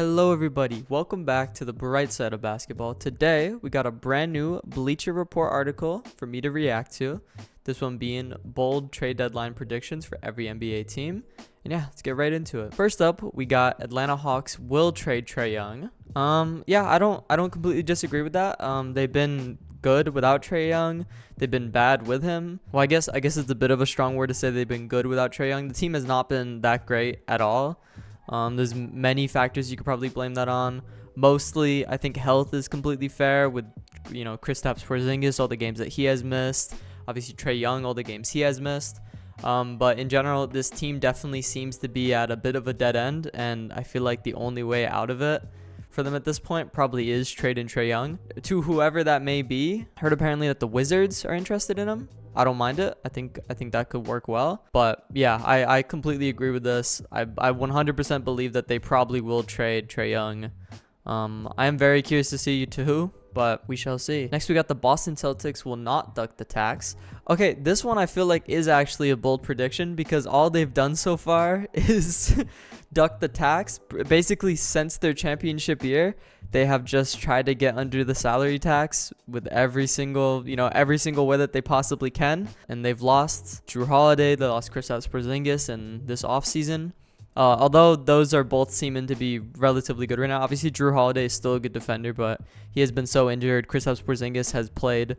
Hello everybody, welcome back to the bright side of basketball. Today we got a brand new Bleacher Report article for me to react to. This one being bold trade deadline predictions for every NBA team. And yeah, let's get right into it. First up, we got Atlanta Hawks will trade Trae Young. I don't completely disagree with that. They've been good without Trae Young. They've been bad with him. Well, I guess it's a bit of a strong word to say they've been good without Trae Young. The team has not been that great at all. There's many factors you could probably blame that on. Mostly, I think health is completely fair with, Kristaps Porzingis, all the games that he has missed. Obviously, Trae Young, all the games he has missed. But in general, this team definitely seems to be at a bit of a dead end, and I feel like the only way out of it for them at this point probably is trading Trae Young to whoever that may be. Heard apparently that the Wizards are interested in him. I don't mind it. I think that could work well. But yeah, I completely agree with this. I 100% believe that they probably will trade Trae Young. I am very curious to see to who, but we shall see. Next, we got the Boston Celtics will not duck the tax. Okay, this one I feel like is actually a bold prediction because all they've done so far is duck the tax. Basically, since their championship year, they have just tried to get under the salary tax with every single way that they possibly can. And they've lost Drew Holiday, they lost Kristaps Porzingis in this offseason. Although those are both seeming to be relatively good right now. Obviously, Drew Holiday is still a good defender, but he has been so injured. Kristaps Porzingis has played.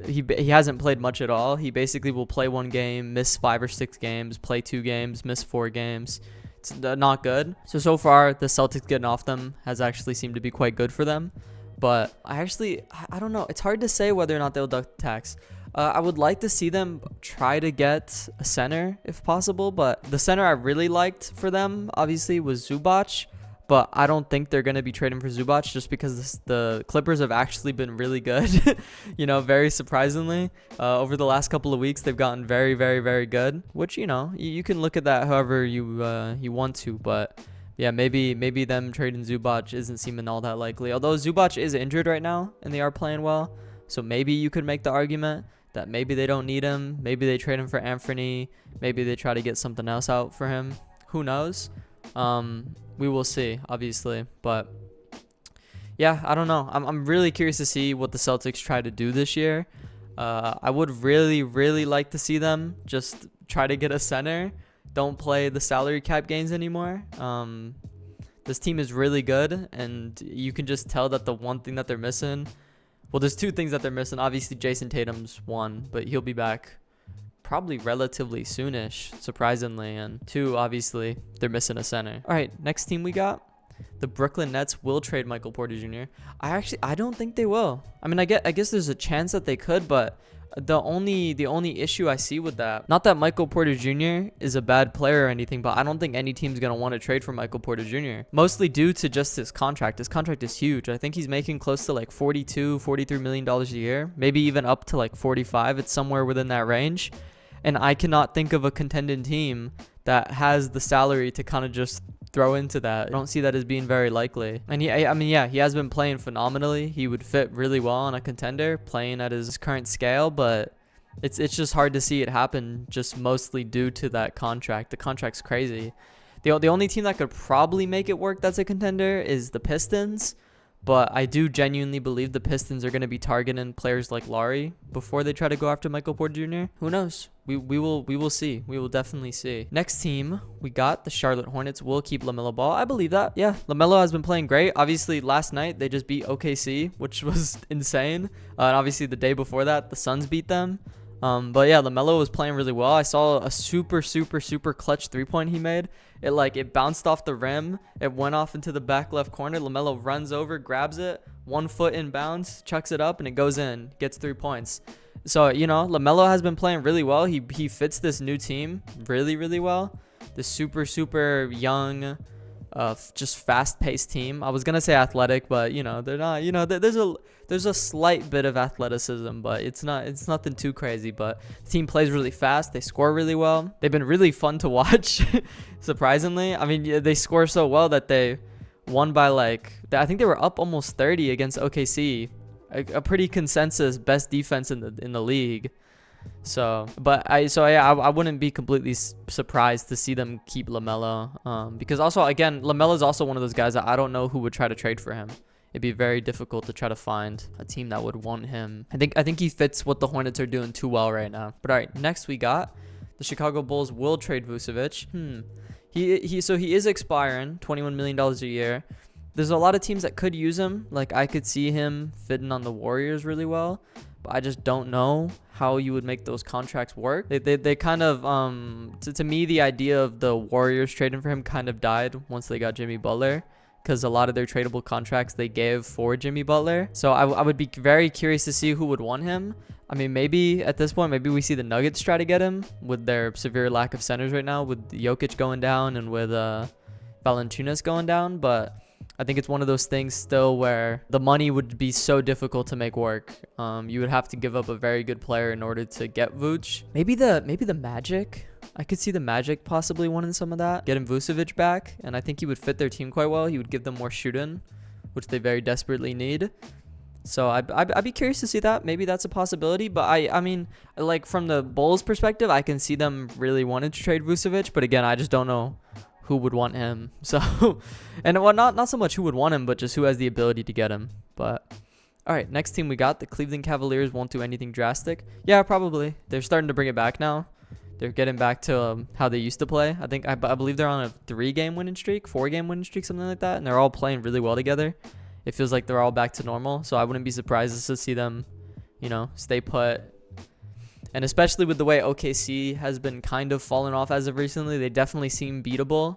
He hasn't played much at all. He basically will play one game, miss 5 or 6 games, play 2 games, miss 4 games. It's not good. So far, the Celtics getting off them has actually seemed to be quite good for them. But I don't know. It's hard to say whether or not they'll duck the tax. I would like to see them try to get a center if possible, but the center I really liked for them, obviously, was Zubac. But I don't think they're going to be trading for Zubac just because the Clippers have actually been really good, very surprisingly. Over the last couple of weeks, they've gotten very, very, very good, which, you can look at that however you want to. But yeah, maybe them trading Zubac isn't seeming all that likely. Although Zubac is injured right now and they are playing well. So maybe you could make the argument that maybe they don't need him. Maybe they trade him for Anthony. Maybe they try to get something else out for him. Who knows? We will see, obviously. But yeah, I don't know. I'm really curious to see what the Celtics try to do this year. I would really, really like to see them just try to get a center. Don't play the salary cap games anymore. This team is really good, and you can just tell that the one thing that they're missing. Well, there's 2 things that they're missing. Obviously, Jason Tatum's one, but he'll be back probably relatively soonish, surprisingly. And 2, obviously, they're missing a center. All right, next team we got. The Brooklyn Nets will trade Michael Porter Jr. I don't think they will. I mean, I guess there's a chance that they could, but the only issue I see with that, not that Michael Porter Jr. is a bad player or anything, but I don't think any team's going to want to trade for Michael Porter Jr. Mostly due to just his contract. His contract is huge. I think he's making close to like $43 million a year, maybe even up to like 45. It's somewhere within that range. And I cannot think of a contending team that has the salary to kind of just throw into that. I don't see that as being very likely. And he has been playing phenomenally. He would fit really well on a contender playing at his current scale, but it's just hard to see it happen just mostly due to that contract. The contract's crazy. The only team that could probably make it work that's a contender is the Pistons. But I do genuinely believe the Pistons are going to be targeting players like Laurie before they try to go after Michael Porter Jr. Who knows? We will see. We will definitely see. Next team, we got the Charlotte Hornets. Will keep LaMelo Ball. I believe that. Yeah, LaMelo has been playing great. Obviously, last night they just beat OKC, which was insane. And obviously, the day before that, the Suns beat them. But yeah, LaMelo was playing really well. I saw a super clutch 3-point he made. It bounced off the rim. It went off into the back left corner. LaMelo runs over, grabs it, 1 foot in bounds, chucks it up, and it goes in. Gets 3 points. So, LaMelo has been playing really well. He fits this new team really, really well. The super young, just fast-paced team. I was gonna say athletic, but they're not. There's a slight bit of athleticism, but it's nothing too crazy. But the team plays really fast. They score really well. They've been really fun to watch, surprisingly. I mean, they score so well that they won by I think they were up almost 30 against OKC. A pretty consensus best defense in the league. I wouldn't be completely surprised to see them keep LaMelo. Because also, again, LaMelo is also one of those guys that I don't know who would try to trade for him. It'd be very difficult to try to find a team that would want him. I think he fits what the Hornets are doing too well right now. But all right, next we got the Chicago Bulls will trade Vucevic. He is expiring, $21 million a year. There's a lot of teams that could use him. Like, I could see him fitting on the Warriors really well, but I just don't know how you would make those contracts work. They kind of, to me, the idea of the Warriors trading for him kind of died once they got Jimmy Butler, because a lot of their tradable contracts they gave for Jimmy Butler. So I would be very curious to see who would want him. I mean, maybe at this point, maybe we see the Nuggets try to get him with their severe lack of centers right now, with Jokic going down and with Valanciunas going down. But I think it's one of those things still where the money would be so difficult to make work. You would have to give up a very good player in order to get Vooch. Maybe the Magic. I could see the Magic possibly wanting some of that, getting Vucevic back, and I think he would fit their team quite well. He would give them more shooting, which they very desperately need. So I'd be curious to see that. Maybe that's a possibility. But I mean, like, from the Bulls' perspective, I can see them really wanting to trade Vucevic. But again, I just don't know who would want him. So, and well, not so much who would want him, but just who has the ability to get him. But all right, next team we got the Cleveland Cavaliers. Won't do anything drastic. Yeah, probably. They're starting to bring it back now. They're getting back to how they used to play. I believe they're on a 4-game winning streak, something like that. And they're all playing really well together. It feels like they're all back to normal. So I wouldn't be surprised to see them, stay put. And especially with the way OKC has been kind of falling off as of recently, they definitely seem beatable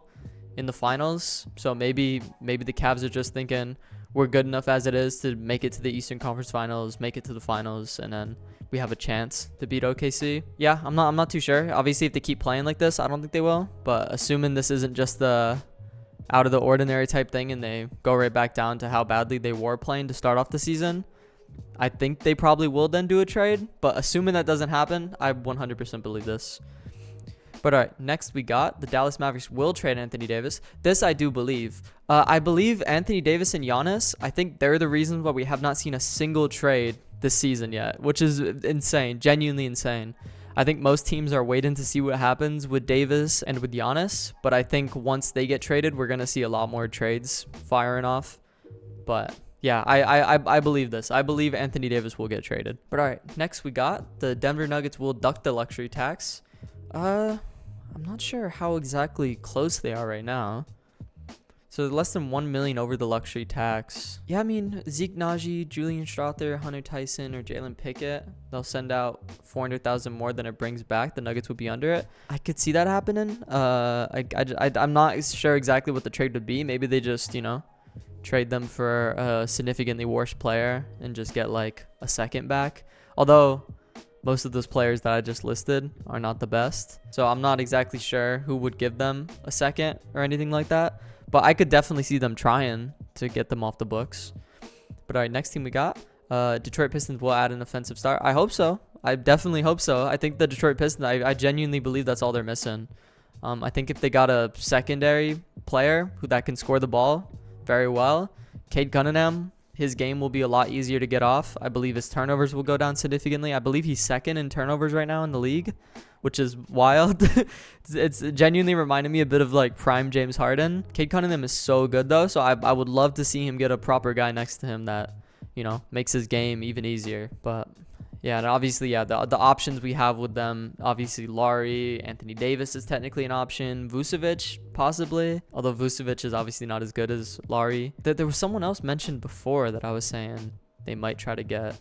in the finals. So maybe the Cavs are just thinking we're good enough as it is to make it to the Eastern Conference Finals, make it to the finals, and then we have a chance to beat OKC. Yeah, I'm not too sure. Obviously, if they keep playing like this, I don't think they will. But assuming this isn't just the out of the ordinary type thing and they go right back down to how badly they were playing to start off the season, I think they probably will then do a trade. But assuming that doesn't happen, I 100% believe this. But all right, next we got the Dallas Mavericks will trade Anthony Davis. This I do believe. I believe Anthony Davis and Giannis, I think they're the reasons why we have not seen a single trade this season yet, which is insane, genuinely insane. I think most teams are waiting to see what happens with Davis and with Giannis, but I think once they get traded, we're going to see a lot more trades firing off. But yeah, I believe this. I believe Anthony Davis will get traded. But all right, next we got the Denver Nuggets will duck the luxury tax. I'm not sure how exactly close they are right now. So less than $1 million over the luxury tax. Yeah, I mean, Zeke Naji, Julian Strawther, Hunter Tyson, or Jalen Pickett, they'll send out $400,000 more than it brings back. The Nuggets would be under it. I could see that happening. I'm not sure exactly what the trade would be. Maybe they just, trade them for a significantly worse player and just get like a second back. Although most of those players that I just listed are not the best. So I'm not exactly sure who would give them a second or anything like that. But I could definitely see them trying to get them off the books. But all right, next team we got. Detroit Pistons will add an offensive star. I hope so. I definitely hope so. I think the Detroit Pistons, I genuinely believe that's all they're missing. I think if they got a secondary player that can score the ball very well, Cade Cunningham, his game will be a lot easier to get off. I believe his turnovers will go down significantly. I believe he's second in turnovers right now in the league, which is wild. It's genuinely reminded me a bit of like prime James Harden. Cade Cunningham is so good though, so I would love to see him get a proper guy next to him that, makes his game even easier. But yeah, and obviously, yeah, the options we have with them, obviously Laurie, Anthony Davis is technically an option, Vucevic possibly, although Vucevic is obviously not as good as Laurie. There was someone else mentioned before that I was saying they might try to get.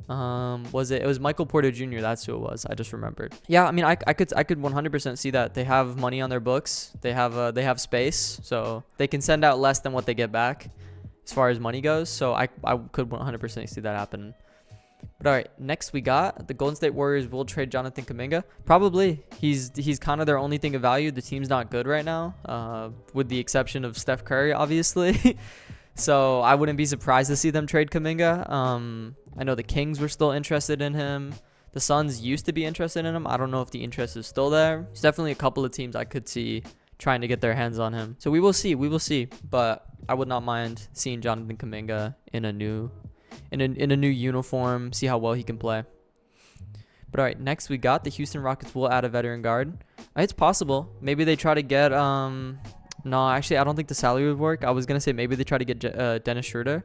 It was Michael Porter Jr. That's who it was. I just remembered. Yeah, I mean, I could 100% see that. They have money on their books. They have space, so they can send out less than what they get back as far as money goes. So I could 100% see that happen. But all right, next we got the Golden State Warriors will trade Jonathan Kuminga. Probably. He's kind of their only thing of value. The team's not good right now, with the exception of Steph Curry, obviously. So I wouldn't be surprised to see them trade Kuminga. I know the Kings were still interested in him. The Suns used to be interested in him. I don't know if the interest is still there. There's definitely a couple of teams I could see trying to get their hands on him. So we will see. But I would not mind seeing Jonathan Kuminga in a new uniform, see how well he can play. But all right, next we got the Houston Rockets will add a veteran guard. It's possible. Maybe they try to get no, actually I don't think the salary would work. I was gonna say maybe they try to get Dennis Schroeder,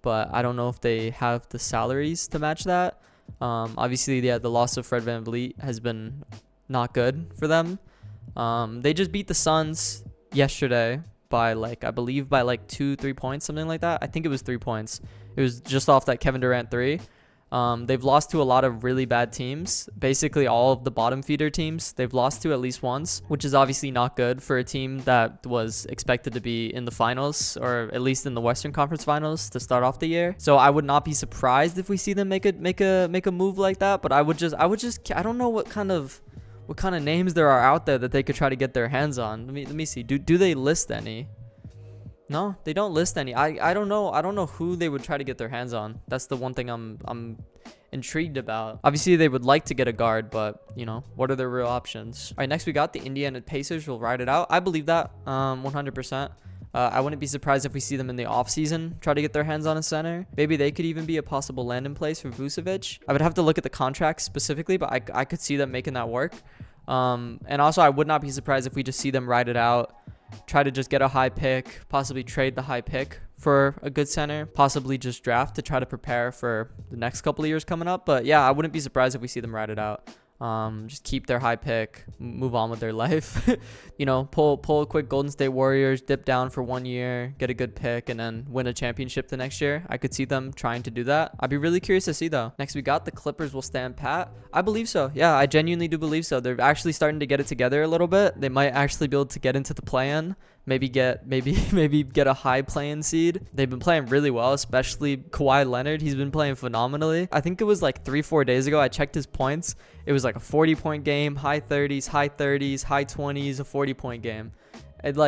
but I don't know if they have the salaries to match that. Obviously, yeah, the loss of Fred VanVleet has been not good for them. They just beat the Suns yesterday by I believe by 2-3 points, something like that. I think it was 3 points. It was just off that Kevin Durant three. They've lost to a lot of really bad teams. Basically, all of the bottom feeder teams they've lost to at least once, which is obviously not good for a team that was expected to be in the finals, or at least in the Western Conference Finals to start off the year. So I would not be surprised if we see them make a move like that. But I don't know what kind of names there are out there that they could try to get their hands on. Let me see. Do they list any? No, they don't list any. I don't know. I don't know who they would try to get their hands on. That's the one thing I'm intrigued about. Obviously, they would like to get a guard, but what are their real options? All right, next we got the Indiana Pacers will ride it out. I believe that 100%. I wouldn't be surprised if we see them in the offseason try to get their hands on a center. Maybe they could even be a possible landing place for Vucevic. I would have to look at the contract specifically, but I could see them making that work. And also, I would not be surprised if we just see them ride it out. Try to just get a high pick, possibly trade the high pick for a good center, possibly just draft to try to prepare for the next couple of years coming up. But yeah, I wouldn't be surprised if we see them ride it out. Just keep their high pick, move on with their life. Pull a quick Golden State Warriors, dip down for 1 year, get a good pick, and then win a championship the next year. I could see them trying to do that. I'd be really curious to see though. Next we got the Clippers will stand pat. I believe so. Yeah, I genuinely do believe so. They're actually starting to get it together a little bit. They might actually be able to get into the play-in. Maybe get a high play-in seed. They've been playing really well, especially Kawhi Leonard. He's been playing phenomenally. I think it was 3-4 days ago I checked his points. It was a 40-point game, high 30s, high 20s, a 40-point game.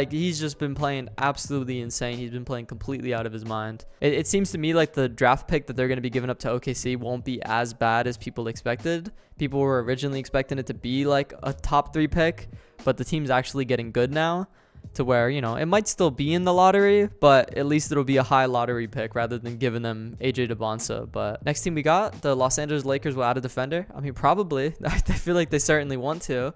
He's just been playing absolutely insane. He's been playing completely out of his mind. It seems to me like the draft pick that they're going to be giving up to OKC won't be as bad as people expected. People were originally expecting it to be a top 3 pick, but the team's actually getting good now. To where, it might still be in the lottery, but at least it'll be a high lottery pick rather than giving them AJ DeBonsa. But next team we got, the Los Angeles Lakers will add a defender. I mean, probably. I feel like they certainly want to.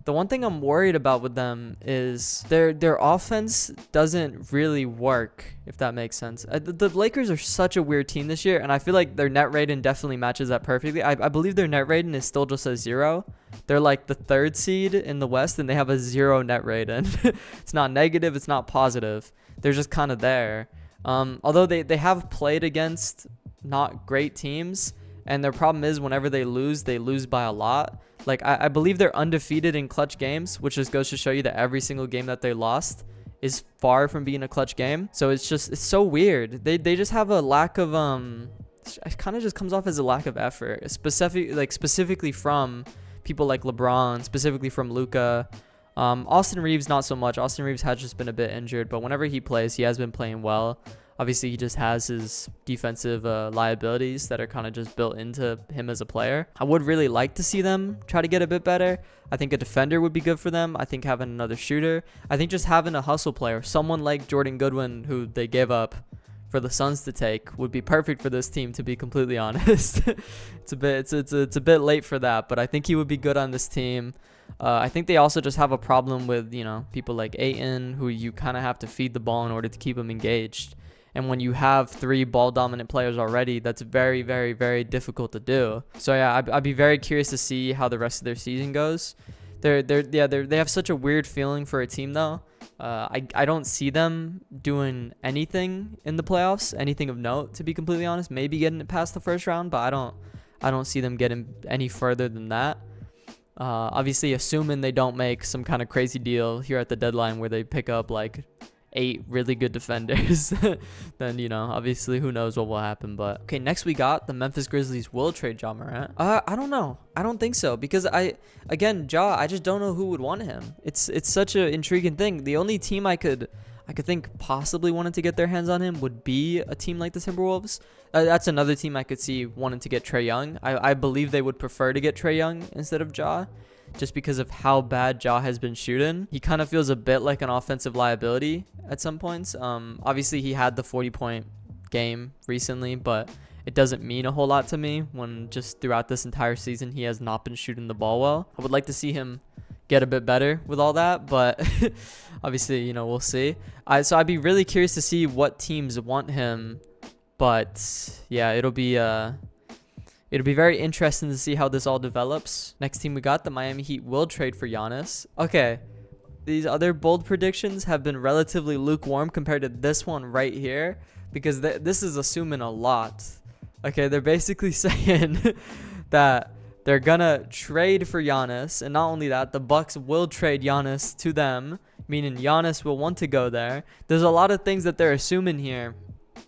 The one thing I'm worried about with them is their offense doesn't really work, if that makes sense. The Lakers are such a weird team this year, and I feel like their net rating definitely matches that perfectly. I believe their net rating is still just a 0. They're the 3rd seed in the West, and they have a 0 net rating. It's not negative, it's not positive. They're just kind of there. Although they have played against not great teams, and their problem is whenever they lose by a lot. I believe they're undefeated in clutch games, which just goes to show you that every single game that they lost is far from being a clutch game. So it's so weird. They just have a lack of it kind of just comes off as a lack of effort, specifically from people like LeBron, specifically from Luka. Austin Reeves not so much. Austin Reeves has just been a bit injured, but whenever he plays, he has been playing well. Obviously, he just has his defensive liabilities that are kind of just built into him as a player. I would really like to see them try to get a bit better. I think a defender would be good for them. I think having another shooter. I think just having a hustle player, someone like Jordan Goodwin, who they gave up for the Suns to take, would be perfect for this team, to be completely honest. It's a bit late for that, but I think he would be good on this team. I think they also just have a problem with, people like Ayton, who you kind of have to feed the ball in order to keep them engaged. And when you have 3 ball-dominant players already, that's very, very, very difficult to do. So yeah, I'd be very curious to see how the rest of their season goes. They have such a weird feeling for a team though. I don't see them doing anything in the playoffs, anything of note, to be completely honest. Maybe getting it past the first round, but I don't see them getting any further than that. Obviously, assuming they don't make some kind of crazy deal here at the deadline where they pick up 8 really good defenders, then obviously who knows what will happen. But okay, next we got the Memphis Grizzlies will trade Ja Morant. I don't know. I don't think so, because I just don't know who would want him. It's such an intriguing thing. The only team I could think possibly wanted to get their hands on him would be a team like the Timberwolves. That's another team I could see wanting to get Trae Young. I believe they would prefer to get Trae Young instead of Ja, just because of how bad Ja has been shooting. He kind of feels a bit like an offensive liability at some points. Obviously, he had the 40-point game recently, but it doesn't mean a whole lot to me when just throughout this entire season he has not been shooting the ball well. I would like to see him get a bit better with all that, but obviously, you know, we'll see. So I'd be really curious to see what teams want him, but yeah, it'll be very interesting to see how this all develops. Next team we got, the Miami Heat will trade for Giannis. Okay, these other bold predictions have been relatively lukewarm compared to this one right here, because this is assuming a lot. Okay, they're basically saying that they're gonna trade for Giannis, and not only that, the Bucks will trade Giannis to them, meaning Giannis will want to go there. There's a lot of things that they're assuming here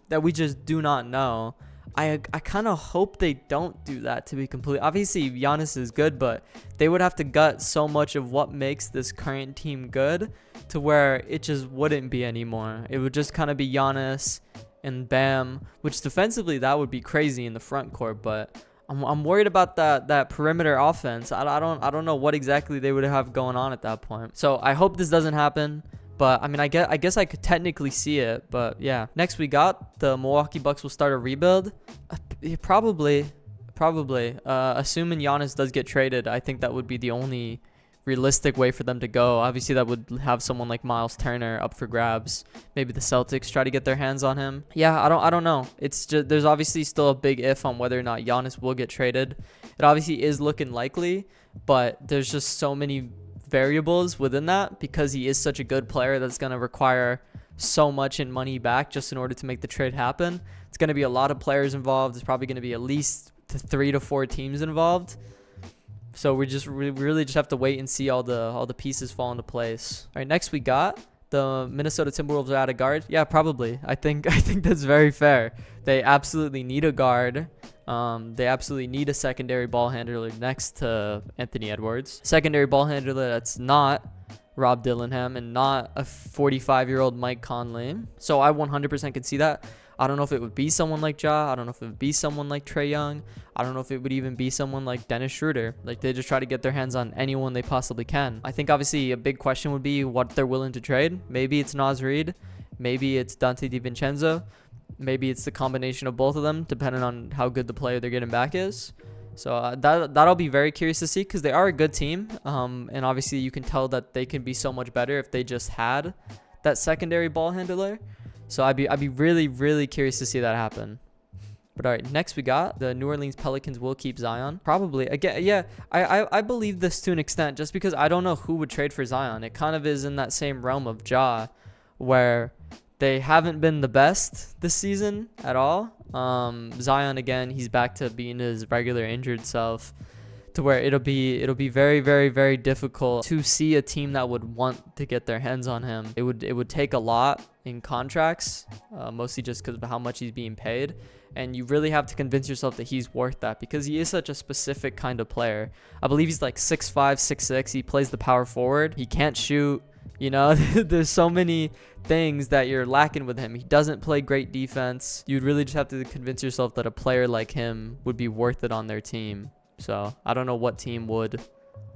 that we just do not know. I kind of hope they don't do that, to be complete. Obviously, Giannis is good, but they would have to gut so much of what makes this current team good to where it just wouldn't be anymore. It would just kind of be Giannis and Bam, which defensively that would be crazy in the front court, but I'm worried about that perimeter offense. I don't know what exactly they would have going on at that point. So I hope this doesn't happen. But I mean, I guess I could technically see it. But yeah, next we got the Milwaukee Bucks will start a rebuild. Probably. Assuming Giannis does get traded, I think that would be the only realistic way for them to go. Obviously, that would have someone like Miles Turner up for grabs. Maybe the Celtics try to get their hands on him. Yeah, I don't know. It's just there's obviously still a big if on whether or not Giannis will get traded. It obviously is looking likely, but there's just so many variables within that because he is such a good player that's going to require so much in money back just in order to make the trade happen. It's going to be a lot of players involved. There's probably going to be at least 3 to 4 teams involved. So we really just have to wait and see all the pieces fall into place. All right, next we got the Minnesota Timberwolves are out of guard. Yeah, probably. I think that's very fair. They absolutely need a guard. They absolutely need a secondary ball handler next to Anthony Edwards. Secondary ball handler that's not Rob Dillingham and not a 45-year-old Mike Conley. So I 100% could see that. I don't know if it would be someone like Ja. I don't know if it would be someone like Trae Young. I don't know if it would even be someone like Dennis Schroeder. Like, they just try to get their hands on anyone they possibly can. I think obviously a big question would be what they're willing to trade. Maybe it's Naz Reid. Maybe it's Dante DiVincenzo. Maybe it's the combination of both of them, depending on how good the player they're getting back is. So that'll be very curious to see because they are a good team. And obviously you can tell that they can be so much better if they just had that secondary ball handler. So I'd be really, really curious to see that happen. But all right, next we got the New Orleans Pelicans will keep Zion. Probably. Again, yeah, I believe this to an extent just because I don't know who would trade for Zion. It kind of is in that same realm of Ja where they haven't been the best this season at all. Zion, again, he's back to being his regular injured self to where it'll be very, very, very difficult to see a team that would want to get their hands on him. It would take a lot in contracts, mostly just because of how much he's being paid. And you really have to convince yourself that he's worth that because he is such a specific kind of player. I believe he's like 6'5", 6'6". He plays the power forward. He can't shoot. You know, there's so many things that you're lacking with him. He doesn't play great defense. You'd really just have to convince yourself that a player like him would be worth it on their team. So I don't know what team would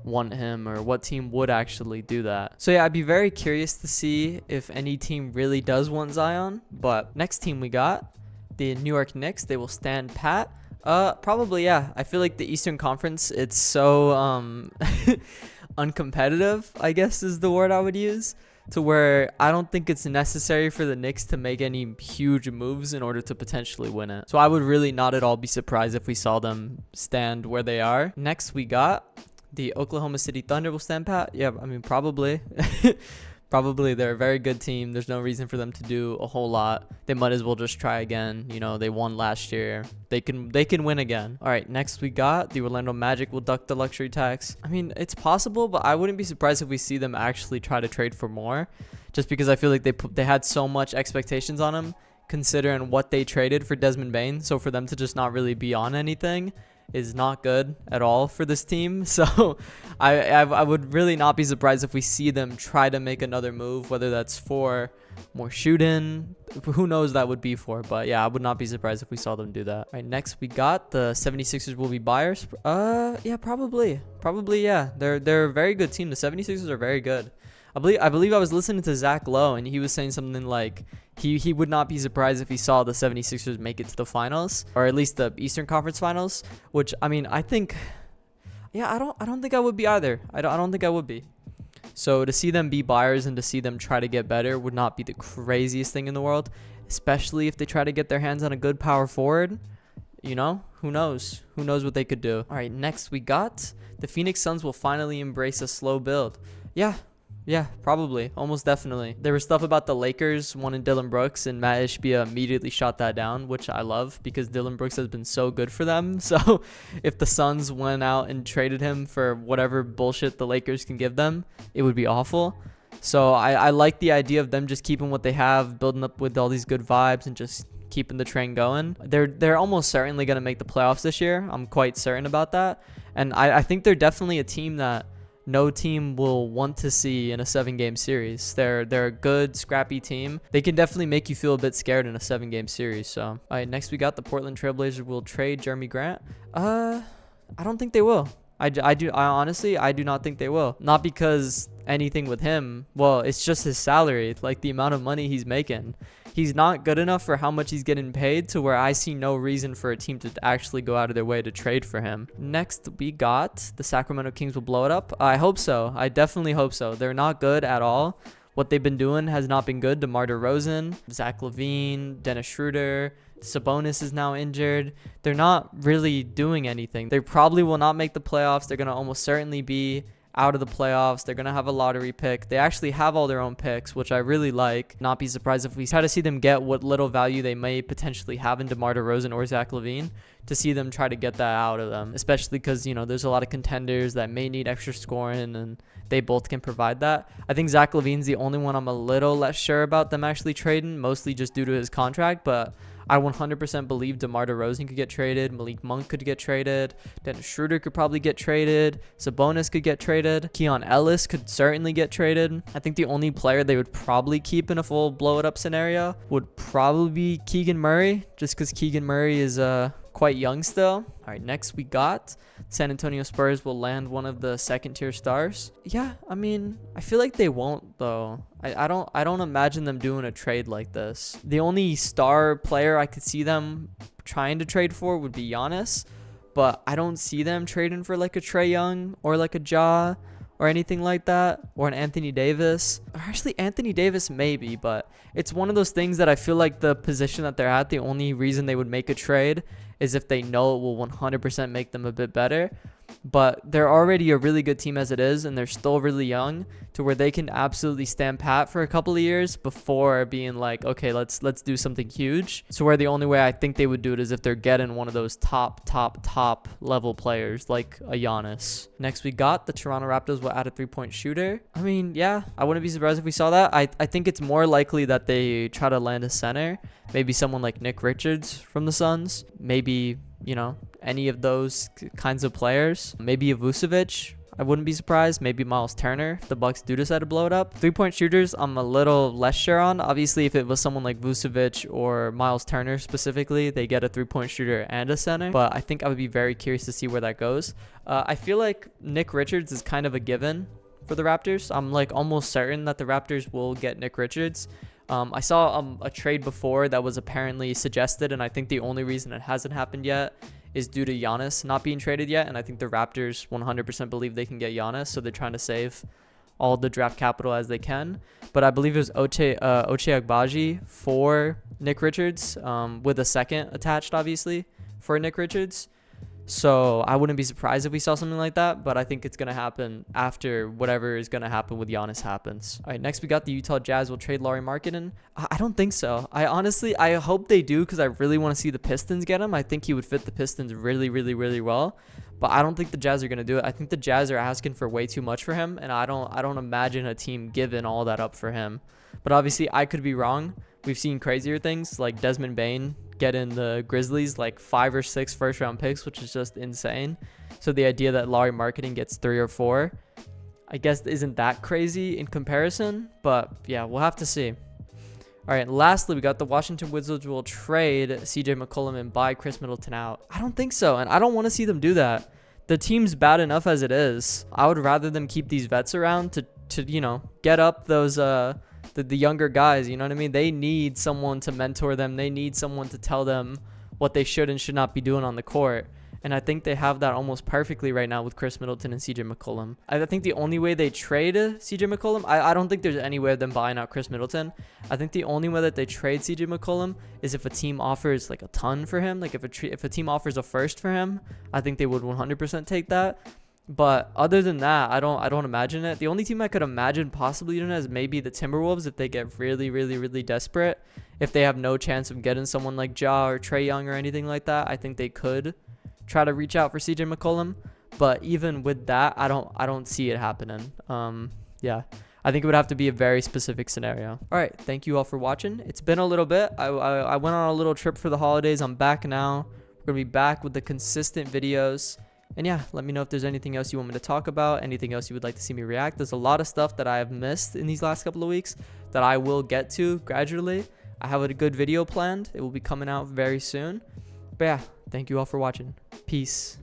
want him or what team would actually do that. So yeah, I'd be very curious to see if any team really does want Zion. But next team we got, the New York Knicks. They will stand pat. Probably, yeah. I feel like the Eastern Conference, it's so uncompetitive, I guess is the word I would use, to where I don't think it's necessary for the Knicks to make any huge moves in order to potentially win it. So I would really not at all be surprised if we saw them stand where they are. Next, we got the Oklahoma City Thunder will stand pat. Yeah, I mean, probably. Probably they're a very good team. There's no reason for them to do a whole lot. They might as well just try again. You know, they won last year. They can win again. All right, next we got the Orlando Magic will duck the luxury tax. I mean, it's possible, but I wouldn't be surprised if we see them actually try to trade for more, just because I feel like they had so much expectations on him considering what they traded for Desmond Bane. So for them to just not really be on anything is not good at all for this team. So I would really not be surprised if we see them try to make another move, whether that's for more shooting, who knows that would be for. But yeah, I would not be surprised if we saw them do that. All right, next we got the 76ers will be buyers. Yeah, probably, yeah. They're a very good team. The 76ers are very good. I believe I was listening to Zach Lowe, and he was saying something like he would not be surprised if he saw the 76ers make it to the finals, or at least the Eastern Conference Finals, which I mean, I think, yeah, I don't think I would be either. I don't think I would be. So to see them be buyers and to see them try to get better would not be the craziest thing in the world, especially if they try to get their hands on a good power forward. You know, who knows? Who knows what they could do? All right, next we got the Phoenix Suns will finally embrace a slow build. Yeah, probably. Almost definitely. There was stuff about the Lakers wanting Dillon Brooks, and Matt Ishbia immediately shot that down, which I love because Dillon Brooks has been so good for them. So if the Suns went out and traded him for whatever bullshit the Lakers can give them, it would be awful. So I like the idea of them just keeping what they have, building up with all these good vibes, and just keeping the train going. They're almost certainly going to make the playoffs this year. I'm quite certain about that. And I think they're definitely a team that no team will want to see in a 7-game series. They're a good, scrappy team. They can definitely make you feel a bit scared in a 7-game series. So, all right, next we got the Portland Trailblazers will trade Jeremy Grant. I don't think they will. I honestly do not think they will. Not because anything with him. Well, it's just his salary, like the amount of money he's making. He's not good enough for how much he's getting paid to where I see no reason for a team to actually go out of their way to trade for him. Next, we got the Sacramento Kings will blow it up. I hope so. I definitely hope so. They're not good at all. What they've been doing has not been good. DeMar DeRozan, Zach LaVine, Dennis Schroeder, Sabonis is now injured. They're not really doing anything. They probably will not make the playoffs. They're going to almost certainly be out of the playoffs. They're going to have a lottery pick. They actually have all their own picks, which I really like. Not be surprised if we try to see them get what little value they may potentially have in DeMar DeRozan or Zach LaVine, to see them try to get that out of them, especially because, you know, there's a lot of contenders that may need extra scoring, and they both can provide that. I think Zach LaVine's the only one I'm a little less sure about them actually trading, mostly just due to his contract, but I 100% believe DeMar DeRozan could get traded. Malik Monk could get traded. Dennis Schroeder could probably get traded. Sabonis could get traded. Keon Ellis could certainly get traded. I think the only player they would probably keep in a full blow-it-up scenario would probably be Keegan Murray, just because Keegan Murray is quite young still. All right, next we got San Antonio Spurs will land one of the second-tier stars. Yeah, I mean, I feel like they won't though. I don't imagine them doing a trade like this. The only star player I could see them trying to trade for would be Giannis, but I don't see them trading for like a Trae Young or like a Ja or anything like that, or an Anthony Davis. Or actually, Anthony Davis maybe, but it's one of those things that I feel like the position that they're at, the only reason they would make a trade is if they know it will 100% make them a bit better. But they're already a really good team as it is, and they're still really young to where they can absolutely stand pat for a couple of years before being like, okay, let's do something huge. So where the only way I think they would do it is if they're getting one of those top level players like a Giannis. Next we got the Toronto Raptors will add a 3-point shooter. I mean, yeah, I wouldn't be surprised if we saw that. I think it's more likely that they try to land a center, maybe someone like Nick Richards from the Suns, maybe, you know, any of those kinds of players. Maybe a Vucevic, I wouldn't be surprised. Maybe Miles Turner if the Bucks do decide to blow it up. 3-point shooters, I'm a little less sure on. Obviously, if it was someone like Vucevic or Miles Turner specifically, they get a 3-point shooter and a center. But I think I would be very curious to see where that goes. I feel like Nick Richards is kind of a given for the Raptors. I'm like almost certain that the Raptors will get Nick Richards. I saw a trade before that was apparently suggested, and I think the only reason it hasn't happened yet is due to Giannis not being traded yet, and I think the Raptors 100% believe they can get Giannis, so they're trying to save all the draft capital as they can. But I believe it was Ochai Agbaji for Nick Richards, with a second attached, obviously, for Nick Richards. So I wouldn't be surprised if we saw something like that, but I think it's going to happen after whatever is going to happen with Giannis happens. All right, next we got the Utah Jazz will trade Lauri Markkanen. I don't think so. I hope they do, because I really want to see the Pistons get him. I think he would fit the Pistons really, really, really well. But I don't think the Jazz are going to do it. I think the Jazz are asking for way too much for him, and I don't imagine a team giving all that up for him. But obviously, I could be wrong. We've seen crazier things like Desmond Bane getting the Grizzlies like 5 or 6 first-round picks, which is just insane. So the idea that Lauri Markkanen gets 3 or 4, I guess isn't that crazy in comparison. But yeah, we'll have to see. All right, lastly, we got the Washington Wizards will trade CJ McCollum and buy Chris Middleton out. I don't think so, and I don't want to see them do that. The team's bad enough as it is. I would rather them keep these vets around to get up those the younger guys. You know what I mean? They need someone to mentor them. They need someone to tell them what they should and should not be doing on the court. And I think they have that almost perfectly right now with Chris Middleton and CJ McCollum. I think the only way they trade CJ McCollum, I don't think there's any way of them buying out Chris Middleton. I think the only way that they trade CJ McCollum is if a team offers like a ton for him. Like if a team offers a first for him, I think they would 100% take that. But other than that, I don't imagine it. The only team I could imagine possibly doing it is maybe the Timberwolves if they get really, really, really desperate. If they have no chance of getting someone like Ja or Trae Young or anything like that, I think they could try to reach out for CJ McCollum. But even with that, I don't see it happening. Yeah, I think it would have to be a very specific scenario. All right, thank you all for watching. It's been a little bit. I went on a little trip for the holidays. I'm back now. We're gonna be back with the consistent videos. And yeah, let me know if there's anything else you want me to talk about, anything else you would like to see me react. There's a lot of stuff that I have missed in these last couple of weeks that I will get to gradually. I have a good video planned. It will be coming out very soon. But yeah, thank you all for watching. Peace.